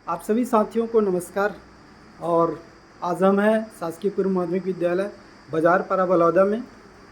आप सभी साथियों को नमस्कार। और आज हम हैं शासकीय पूर्व माध्यमिक विद्यालय बाजारपाड़ा बलौदा में,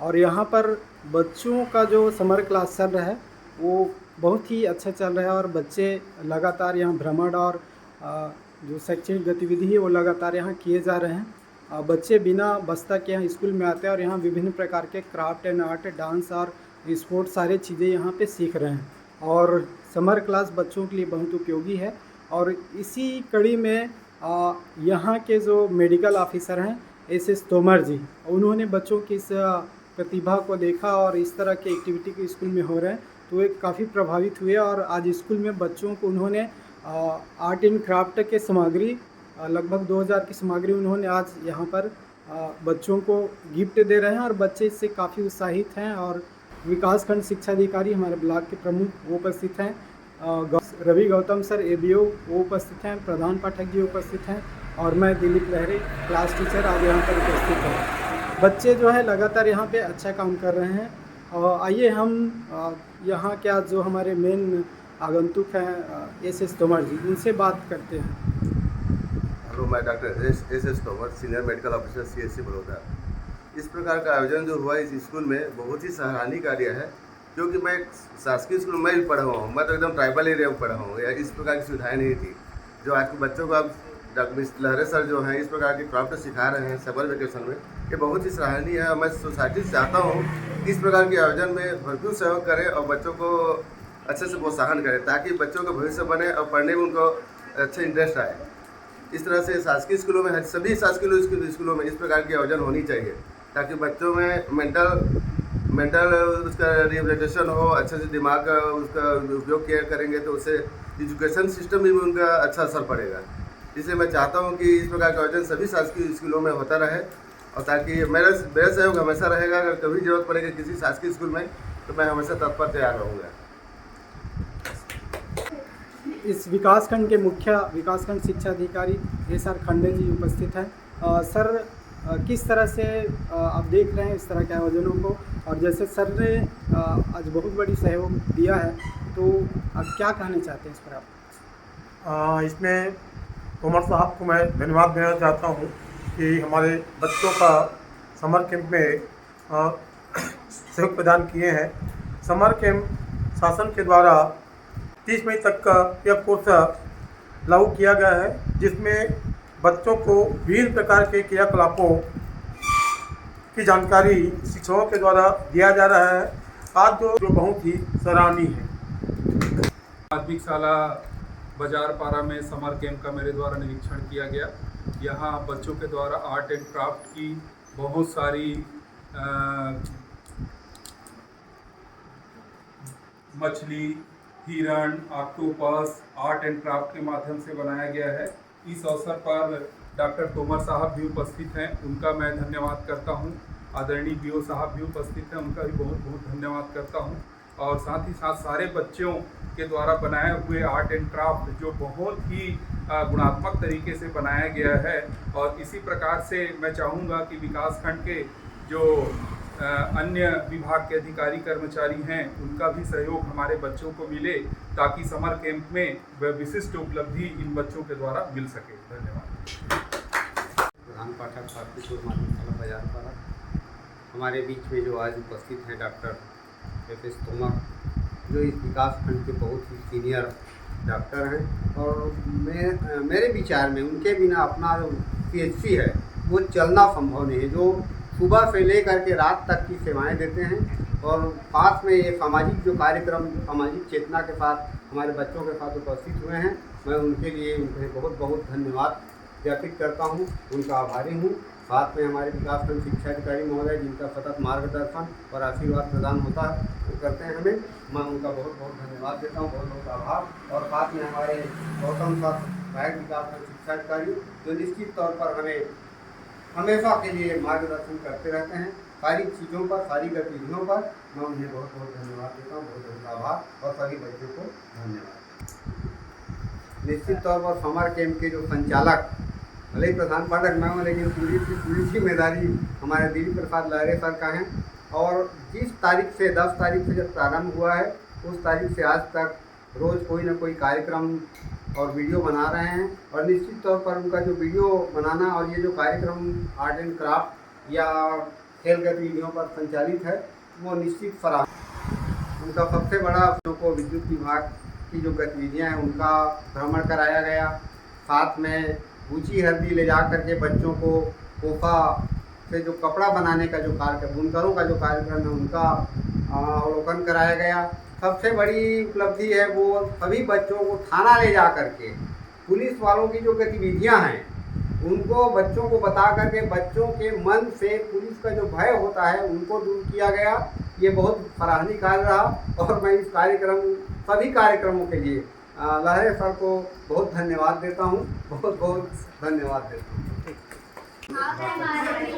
और यहाँ पर बच्चों का जो समर क्लास चल रहा है वो बहुत ही अच्छा चल रहा है। और बच्चे लगातार यहाँ भ्रमण और जो शैक्षणिक गतिविधि है वो लगातार यहाँ किए जा रहे हैं। बच्चे बिना बस्ता के यहाँ स्कूल में आते हैं और यहाँ विभिन्न प्रकार के क्राफ्ट एंड आर्ट, डांस और स्पोर्ट्स सारी चीज़ें यहाँ पे सीख रहे हैं। और समर क्लास बच्चों के लिए बहुत उपयोगी है। और इसी कड़ी में यहाँ के जो मेडिकल ऑफिसर हैं एस तोमर जी, उन्होंने बच्चों की इस प्रतिभा को देखा और इस तरह के एक्टिविटी के स्कूल में हो रहे हैं तो वे काफ़ी प्रभावित हुए। और आज स्कूल में बच्चों को उन्होंने आर्ट एंड क्राफ्ट के सामग्री लगभग 2000 की सामग्री उन्होंने आज यहाँ पर बच्चों को गिफ्ट दे रहे हैं। और बच्चे इससे काफ़ी उत्साहित हैं। और विकासखंड शिक्षा अधिकारी हमारे ब्लॉक के प्रमुख वो उपस्थित हैं, रवि गौतम सर एबीओ वो उपस्थित हैं, प्रधान पाठक जी उपस्थित हैं, और मैं दिलीप लहरे क्लास टीचर आज यहाँ पर उपस्थित हैं। बच्चे जो है लगातार यहाँ पे अच्छा काम कर रहे हैं। और आइए हम यहाँ के आज जो हमारे मेन आगंतुक हैं एस तोमर जी, उनसे बात करते हैं। हेलो, मैं doctor S Tomar, senior medical officer CSC Baroda. इस प्रकार का आयोजन जो हुआ इस स्कूल में बहुत ही सराहनीय कार्य है, क्योंकि मैं शासकीय स्कूल में भी पढ़ा हुआ हूँ। मैं तो एकदम ट्राइबल एरिया में पढ़ा हूँ, या इस प्रकार की सुविधाएं नहीं थी जो आज के बच्चों को अब डॉक्टर लहरे सर जो हैं इस प्रकार की क्राफ्ट सिखा रहे हैं समर वेकेशन में। ये बहुत ही सराहनीय है और मैं सोसाइटी से चाहता हूँ कि इस प्रकार के आयोजन में भरपूर सहयोग करें और बच्चों को अच्छे से प्रोत्साहन करें, ताकि बच्चों का भविष्य बने और पढ़ने में उनको अच्छे इंटरेस्ट आए। इस तरह से शासकीय स्कूलों में, सभी शासकीय स्कूलों में इस प्रकार के आयोजन होनी चाहिए, ताकि बच्चों में मेंटल उसका रिहेबिलिटेशन हो, अच्छे से दिमाग का उसका उपयोग किया करेंगे तो उससे एजुकेशन सिस्टम में भी उनका अच्छा असर पड़ेगा। इसलिए मैं चाहता हूँ कि इस प्रकार का आयोजन सभी शासकीय स्कूलों में होता रहे, और ताकि मेरा सहयोग हमेशा रहेगा। अगर कभी जरूरत पड़ेगी किसी शासकीय स्कूल में तो मैं हमेशा तत्पर तैयार रहूँगा। इस विकासखंड के मुख्य विकासखंड शिक्षा अधिकारी SR खंडे जी उपस्थित हैं। सर, किस तरह से आप देख रहे हैं इस तरह के आयोजनों को, और जैसे सर ने आज बहुत बड़ी सहयोग दिया है तो आप क्या कहना चाहते हैं इस पर आप? इसमें तोमर साहब को मैं धन्यवाद देना चाहता हूँ कि हमारे बच्चों का समर कैंप में सहयोग प्रदान किए हैं। समर कैंप शासन के द्वारा 30 मई तक का यह कोर्स लागू किया गया है, जिसमें बच्चों को विभिन्न प्रकार के क्रियाकलापों की जानकारी शिक्षकों के द्वारा दिया जा रहा है, आज जो बहुत ही सराहनीय है। माध्यमिक शाला बाजारपाड़ा में समर कैंप का मेरे द्वारा निरीक्षण किया गया। यहाँ बच्चों के द्वारा आर्ट एंड क्राफ्ट की बहुत सारी मछली, हिरण, ऑक्टोपस आर्ट एंड क्राफ्ट के माध्यम से बनाया गया है। इस अवसर पर डॉक्टर तोमर साहब भी उपस्थित हैं, उनका मैं धन्यवाद करता हूं। आदरणीय BO साहब भी उपस्थित हैं, उनका भी बहुत बहुत धन्यवाद करता हूं। और साथ ही साथ सारे बच्चों के द्वारा बनाए हुए आर्ट एंड क्राफ्ट जो बहुत ही गुणात्मक तरीके से बनाया गया है। और इसी प्रकार से मैं चाहूँगा कि विकासखंड के जो अन्य विभाग के अधिकारी कर्मचारी हैं उनका भी सहयोग हमारे बच्चों को मिले, ताकि समर कैंप में वह विशिष्ट उपलब्धि इन बच्चों के द्वारा मिल सके। धन्यवाद। प्रधान पाठक शासकीय पूर्व माध्यमिक शाला बाजारपाड़ा, हमारे बीच में जो आज उपस्थित हैं डॉक्टर एस तोमर, जो इस विकासखंड के बहुत ही सीनियर डॉक्टर हैं। और मेरे विचार में उनके बिना अपना जो CHC है वो चलना संभव नहीं है, जो सुबह से लेकर के रात तक की सेवाएं देते हैं। और पास में ये सामाजिक जो कार्यक्रम सामाजिक चेतना के साथ हमारे बच्चों के साथ उपस्थित हुए हैं, मैं उनके लिए उन्हें बहुत बहुत धन्यवाद ज्ञापित करता हूँ, उनका आभारी हूँ। साथ में हमारे विकासखंड शिक्षा अधिकारी महोदय, जिनका सतत मार्गदर्शन और आशीर्वाद प्रदान होता है करते हैं हमें, मैं उनका बहुत बहुत धन्यवाद देता हूँ, बहुत बहुत आभार। और साथ में हमारे गौतम सर, सहायक विकासखंड शिक्षा अधिकारी, जो निश्चित तौर पर हमें हमेशा के लिए मार्गदर्शन करते रहते हैं सारी चीज़ों पर, सारी गतिविधियों पर। मैं उन्हें बहुत बहुत धन्यवाद देता हूँ, बहुत बहुत आभार। और सभी बच्चों को धन्यवाद। निश्चित तौर पर समर कैंप के जो संचालक, भले ही प्रधान पाठक न हो, लेकिन पूरी जिम्मेदारी हमारे दिलीप प्रसाद लहरे सर का है। और जिस तारीख से 10 तारीख से जब प्रारंभ हुआ है, उस तारीख से आज तक रोज़ कोई ना कोई कार्यक्रम और वीडियो बना रहे हैं, और निश्चित तौर पर उनका जो वीडियो बनाना और ये जो कार्यक्रम आर्ट एंड क्राफ्ट या खेल गतिविधियों पर संचालित है वो निश्चित सराहनीय। उनका सबसे बड़ा बच्चों को विद्युत विभाग की जो गतिविधियाँ हैं उनका भ्रमण कराया गया, साथ में ऊँची हल्दी ले जा करके बच्चों को कोफा से जो कपड़ा बनाने का जो कार्यक्रम, बुनकरों का जो कार्यक्रम है उनका अवलोकन कराया गया। सबसे बड़ी उपलब्धि है वो सभी बच्चों को थाना ले जा करके पुलिस वालों की जो गतिविधियां हैं उनको बच्चों को बता करके बच्चों के मन से पुलिस का जो भय होता है उनको दूर किया गया। ये बहुत सराहनीय कार्य रहा और मैं इस सभी कार्यक्रमों के लिए लहरे सर को बहुत धन्यवाद देता हूँ, बहुत बहुत धन्यवाद देता हूँ। आप हमारे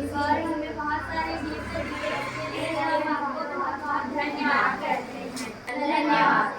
और हमें बहुत सारे गिफ्ट दिए, हम आपको बहुत बहुत धन्यवाद करते हैं। धन्यवाद।